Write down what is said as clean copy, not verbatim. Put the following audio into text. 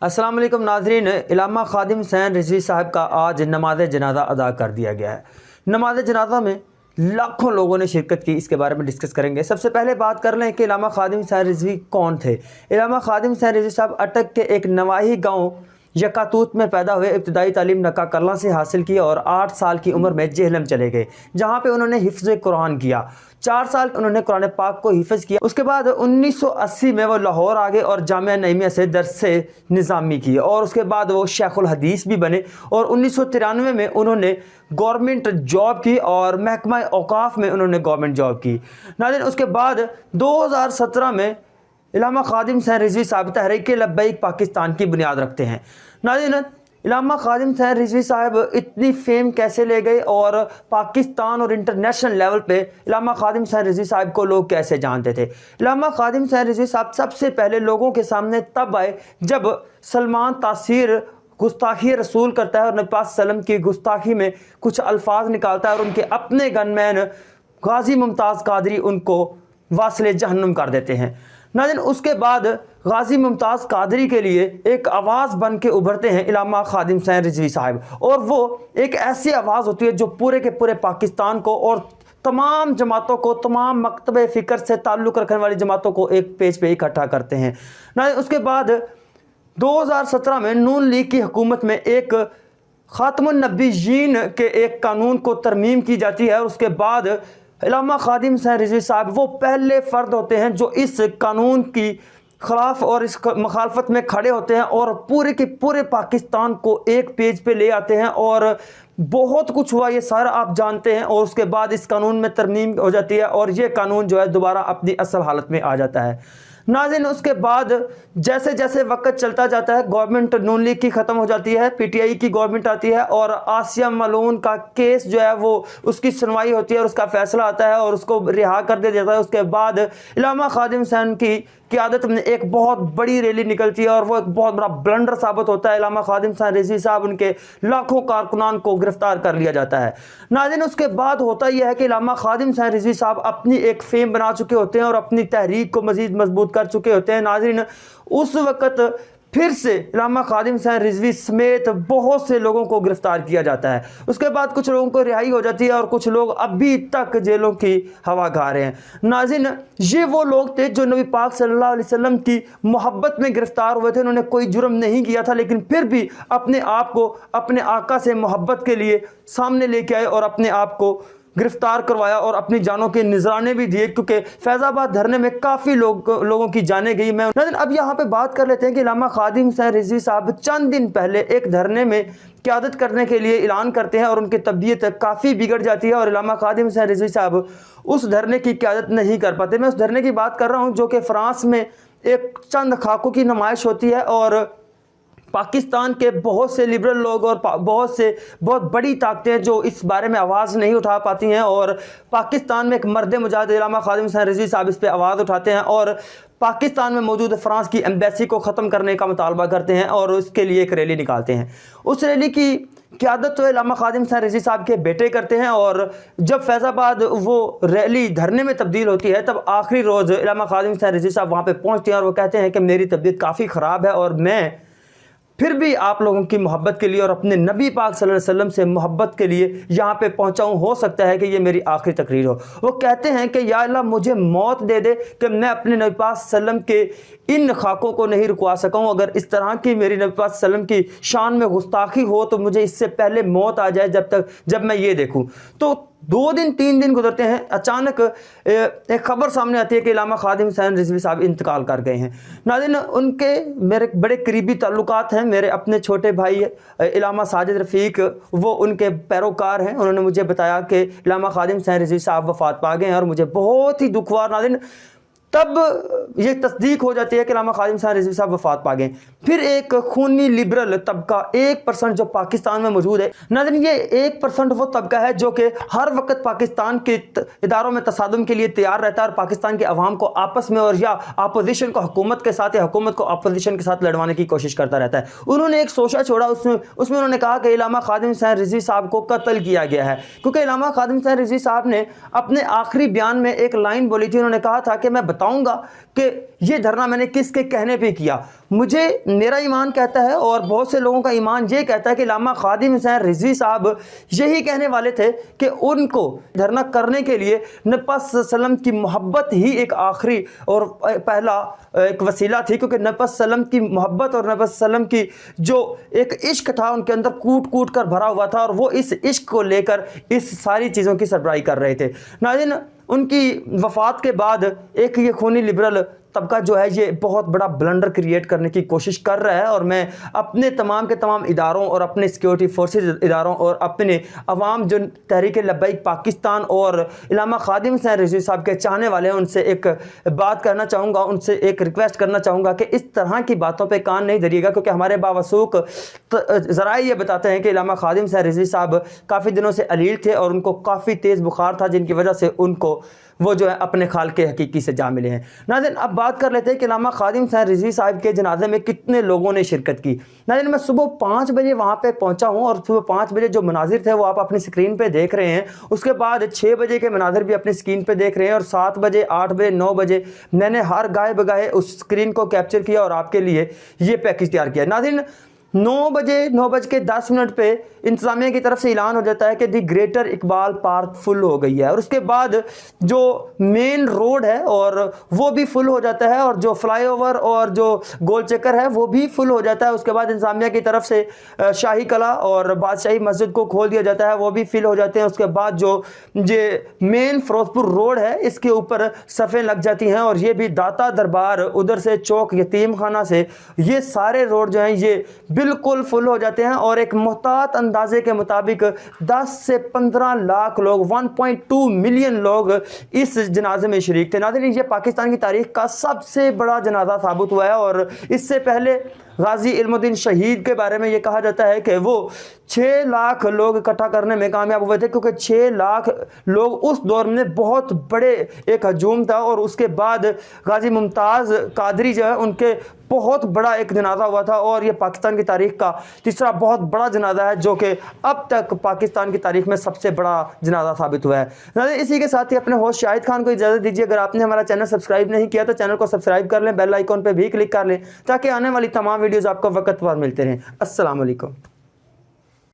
السلام علیکم ناظرین، علامہ خادم حسین رضوی صاحب کا آج نماز جنازہ ادا کر دیا گیا ہے۔ نماز جنازہ میں لاکھوں لوگوں نے شرکت کی، اس کے بارے میں ڈسکس کریں گے۔ سب سے پہلے بات کر لیں کہ علامہ خادم حسین رضوی کون تھے۔ علامہ خادم حسین رضوی صاحب اٹک کے ایک نواحی گاؤں یکاتوت میں پیدا ہوئے۔ ابتدائی تعلیم نکا کلاں سے حاصل کی اور 8 سال کی عمر میں جہلم چلے گئے، جہاں پہ انہوں نے حفظ قرآن کیا۔ 4 سال انہوں نے قرآن پاک کو حفظ کیا۔ اس کے بعد 1980 میں وہ لاہور آ گئے اور جامعہ نعیمیہ سے درس نظامی کی، اور اس کے بعد وہ شیخ الحدیث بھی بنے، اور 1993 میں انہوں نے گورنمنٹ جاب کی اور محکمہ اوقاف میں انہوں نے گورنمنٹ جاب کی۔ ناظرین، اس کے بعد 2017 میں علامہ خادم حسین رضوی صاحب تحریک لبیک پاکستان کی بنیاد رکھتے ہیں۔ ناظرین، علامہ خادم حسین رضوی صاحب اتنی فیم کیسے لے گئے اور پاکستان اور انٹرنیشنل لیول پہ علامہ خادم حسین رضوی صاحب کو لوگ کیسے جانتے تھے؟ علامہ خادم حسین رضوی صاحب سب سے پہلے لوگوں کے سامنے تب آئے جب سلمان تاثیر گستاخی رسول کرتا ہے اور نبی پاک صلی اللہ علیہ وسلم کی گستاخی میں کچھ الفاظ نکالتا ہے، اور ان کے اپنے گن مین غازی ممتاز قادری ان کو واصل جہنم کر دیتے ہیں۔ ناظرین، اس کے بعد غازی ممتاز قادری کے لیے ایک آواز بن کے ابھرتے ہیں علامہ خادم حسین رضوی صاحب، اور وہ ایک ایسی آواز ہوتی ہے جو پورے کے پورے پاکستان کو اور تمام جماعتوں کو، تمام مکتب فکر سے تعلق رکھنے والی جماعتوں کو ایک پیج پہ اکٹھا کرتے ہیں۔ ناظرین، اس کے بعد 2017 میں نون لیگ کی حکومت میں ایک خاتم النبیین کے ایک قانون کو ترمیم کی جاتی ہے، اور اس کے بعد علامہ خادم حسین رضوی صاحب وہ پہلے فرد ہوتے ہیں جو اس قانون کی خلاف اور اس مخالفت میں کھڑے ہوتے ہیں اور پورے کے پورے پاکستان کو ایک پیج پہ لے آتے ہیں، اور بہت کچھ ہوا، یہ سارا آپ جانتے ہیں۔ اور اس کے بعد اس قانون میں ترمیم ہو جاتی ہے اور یہ قانون جو ہے دوبارہ اپنی اصل حالت میں آ جاتا ہے۔ ناظرین، اس کے بعد جیسے جیسے وقت چلتا جاتا ہے، گورنمنٹ نون لیگ کی ختم ہو جاتی ہے، پی ٹی آئی کی گورنمنٹ آتی ہے، اور آسیہ ملعون کا کیس جو ہے وہ اس کی سنوائی ہوتی ہے اور اس کا فیصلہ آتا ہے اور اس کو رہا کر دیا جاتا ہے۔ اس کے بعد علامہ خادم حسین کی قیادت میں ایک بہت بڑی ریلی نکلتی ہے، اور وہ ایک بہت بڑا بلنڈر ثابت ہوتا ہے۔ علامہ خادم حسین رضوی صاحب ان کے لاکھوں کارکنان کو گرفتار کر لیا جاتا ہے۔ ناظرین، اس کے بعد ہوتا یہ ہے کہ علامہ خادم حسین رضوی صاحب اپنی ایک فیم بنا چکے ہوتے ہیں اور اپنی تحریک کو مزید مضبوط کر چکے ہوتے ہیں۔ ناظرین، اس وقت پھر سے علامہ خادم حسین رضوی سمیت بہت سے لوگوں کو گرفتار کیا جاتا ہے۔ اس کے بعد کچھ لوگوں کو رہائی ہو جاتی ہے اور کچھ لوگ ابھی تک جیلوں کی ہوا کھا رہے ہیں۔ ناظرین، یہ وہ لوگ تھے جو نبی پاک صلی اللہ علیہ وسلم کی محبت میں گرفتار ہوئے تھے۔ انہوں نے کوئی جرم نہیں کیا تھا، لیکن پھر بھی اپنے آپ کو اپنے آقا سے محبت کے لیے سامنے لے کے آئے اور اپنے آپ کو گرفتار کروایا اور اپنی جانوں کے نذرانے بھی دیے، کیونکہ فیض آباد دھرنے میں کافی لوگوں کی جانیں گئی۔ ناظرین، اب یہاں پہ بات کر لیتے ہیں کہ علامہ خادم حسین رضوی صاحب چند دن پہلے ایک دھرنے میں قیادت کرنے کے لیے اعلان کرتے ہیں اور ان کی طبیعت کافی بگڑ جاتی ہے، اور علامہ خادم حسین رضوی صاحب اس دھرنے کی قیادت نہیں کر پاتے۔ میں اس دھرنے کی بات کر رہا ہوں جو کہ فرانس میں ایک چند خاکوں کی نمائش ہوتی ہے، اور پاکستان کے بہت سے لبرل لوگ اور بہت بڑی طاقتیں جو اس بارے میں آواز نہیں اٹھا پاتی ہیں، اور پاکستان میں ایک مرد مجاہد علامہ خادم حسین رضوی صاحب اس پہ آواز اٹھاتے ہیں اور پاکستان میں موجود فرانس کی ایمبیسی کو ختم کرنے کا مطالبہ کرتے ہیں، اور اس کے لیے ایک ریلی نکالتے ہیں۔ اس ریلی کی قیادت تو علامہ خادم حسین رضوی صاحب کے بیٹے کرتے ہیں، اور جب فیض آباد وہ ریلی دھرنے میں تبدیل ہوتی ہے تب آخری روز علامہ خادم حسین رضوی صاحب وہاں پہ پہنچتے ہیں اور وہ کہتے ہیں کہ میری طبیعت کافی خراب ہے، اور میں پھر بھی آپ لوگوں کی محبت کے لیے اور اپنے نبی پاک صلی اللہ علیہ وسلم سے محبت کے لیے یہاں پہ پہنچا ہوں، ہو سکتا ہے کہ یہ میری آخری تقریر ہو۔ وہ کہتے ہیں کہ یا اللہ مجھے موت دے دے کہ میں اپنے نبی پاک صلی اللہ علیہ وسلم کے ان خاکوں کو نہیں رکوا سکا ہوں، اگر اس طرح کی میری نبی پاک صلی اللہ علیہ وسلم کی شان میں گستاخی ہو تو مجھے اس سے پہلے موت آ جائے جب میں یہ دیکھوں۔ تو 2 دن 3 دن گزرتے ہیں، اچانک ایک خبر سامنے آتی ہے کہ علامہ خادم حسین رضوی صاحب انتقال کر گئے ہیں۔ ناظرین، ان کے میرے بڑے قریبی تعلقات ہیں، میرے اپنے چھوٹے بھائی علامہ ساجد رفیق وہ ان کے پیروکار ہیں۔ انہوں نے مجھے بتایا کہ علامہ خادم حسین رضوی صاحب وفات پا گئے ہیں، اور مجھے بہت ہی دکھ ہوا۔ ناظرین، تب یہ تصدیق ہو جاتی ہے کہ علامہ خادم حسین رضوی صاحب وفات پا گئے۔ پھر ایک خونی لبرل طبقہ 1% جو پاکستان میں موجود ہے، ناظرین یہ 1% وہ طبقہ ہے جو کہ ہر وقت پاکستان کے اداروں میں تصادم کے لیے تیار رہتا ہے اور پاکستان کے عوام کو آپس میں اور یا اپوزیشن کو حکومت کے ساتھ یا حکومت کو اپوزیشن کے ساتھ لڑوانے کی کوشش کرتا رہتا ہے۔ انہوں نے ایک سوچا چھوڑا، اس میں انہوں نے کہا کہ علامہ خادم حسین رضوی صاحب کو قتل کیا گیا ہے، کیونکہ علامہ خادم حسین رضوی صاحب نے اپنے آخری بیان میں ایک لائن بولی تھی۔ انہوں نے کہا تھا کہ میں بتاؤں گا کہ یہ دھرنا میں نے کس کے کہنے پہ کیا. مجھے میرا ایمان کہتا ہے اور بہت سے لوگوں کا ایمان یہ کہتا ہے کہ علامہ خادم حسین رضوی صاحب یہی کہنے والے تھے کہ ان کو دھرنا کرنے کے لیے نبی پاک صلی اللہ علیہ وسلم کی محبت ہی ایک آخری اور پہلا ایک وسیلہ تھی, کیونکہ نبی پاک صلی اللہ علیہ وسلم کی محبت اور نبی پاک صلی اللہ علیہ وسلم کی جو ایک عشق تھا ان کے اندر کوٹ کوٹ کر بھرا ہوا تھا, اور وہ اس عشق کو لے کر اس ساری چیزوں کی سربراہی کر رہے تھے. ناظرین, ان کی وفات کے بعد ایک یہ خونی لبرل طبقہ جو ہے یہ بہت بڑا بلنڈر کریٹ کرنے کی کوشش کر رہا ہے, اور میں اپنے تمام کے تمام اداروں اور اپنے سیکیورٹی فورسز اداروں اور اپنے عوام جو تحریک لبیک پاکستان اور علامہ خادم حسین رضوی صاحب کے چاہنے والے ہیں ان سے ایک بات کرنا چاہوں گا, ان سے ایک ریکویسٹ کرنا چاہوں گا کہ اس طرح کی باتوں پہ کان نہیں دھریے گا, کیونکہ ہمارے باوثوق ذرائع یہ بتاتے ہیں کہ علامہ خادم حسین رضوی صاحب کافی دنوں سے علیل تھے اور ان کو کافی تیز بخار تھا, جن کی وجہ سے ان کو وہ جو ہے اپنے خالق حقیقی سے جا ملے ہیں. ناظرین, اب بات کر لیتے ہیں کہ علامہ خادم حسین رضوی صاحب کے جنازے میں کتنے لوگوں نے شرکت کی. ناظرین, میں صبح 5 بجے وہاں پہ پہنچا ہوں, اور صبح 5 بجے جو مناظر تھے وہ آپ اپنی سکرین پہ دیکھ رہے ہیں. اس کے بعد 6 بجے کے مناظر بھی اپنی سکرین پہ دیکھ رہے ہیں, اور 7 بجے 8 بجے 9 بجے میں نے ہر گاہے بگاہے اس سکرین کو کیپچر کیا اور آپ کے لیے یہ پیکج تیار کیا. ناظرین, 9:10 پہ انتظامیہ کی طرف سے اعلان ہو جاتا ہے کہ دی گریٹر اقبال پارک فل ہو گئی ہے, اور اس کے بعد جو مین روڈ ہے اور وہ بھی فل ہو جاتا ہے, اور جو فلائی اوور اور جو گول چکر ہے وہ بھی فل ہو جاتا ہے. اس کے بعد انتظامیہ کی طرف سے شاہی قلعہ اور بادشاہی مسجد کو کھول دیا جاتا ہے, وہ بھی فل ہو جاتے ہیں. اس کے بعد جو یہ مین فیروز پور روڈ ہے اس کے اوپر صفیں لگ جاتی ہیں, اور یہ بھی داتا دربار ادھر سے چوک یتیم خانہ سے یہ سارے روڈ جو ہیں یہ بالکل فل ہو جاتے ہیں, اور ایک محتاط اندازے کے مطابق 10 سے 15 لاکھ لوگ 1.2 ملین لوگ اس جنازے میں شریک تھے. ناظرین, یہ پاکستان کی تاریخ کا سب سے بڑا جنازہ ثابت ہوا ہے, اور اس سے پہلے غازی علم الدین شہید کے بارے میں یہ کہا جاتا ہے کہ وہ 6 لاکھ لوگ اکٹھا کرنے میں کامیاب ہوئے تھے, کیونکہ 6 لاکھ لوگ اس دور میں بہت بڑے ایک ہجوم تھا. اور اس کے بعد غازی ممتاز قادری جو ہے ان کے بہت بڑا ایک جنازہ ہوا تھا, اور یہ پاکستان کی تاریخ کا تیسرا بہت بڑا جنازہ ہے جو کہ اب تک پاکستان کی تاریخ میں سب سے بڑا جنازہ ثابت ہوا ہے. اسی کے ساتھ ہی اپنے ہوسٹ شاہد خان کو اجازت دیجیے. اگر آپ نے ہمارا چینل سبسکرائب نہیں کیا تو چینل کو سبسکرائب کر لیں, بیل آئیکن پہ بھی کلک کر لیں تاکہ آنے والی تمام ویڈیوز آپ کو وقت پر ملتے رہیں. السلام علیکم.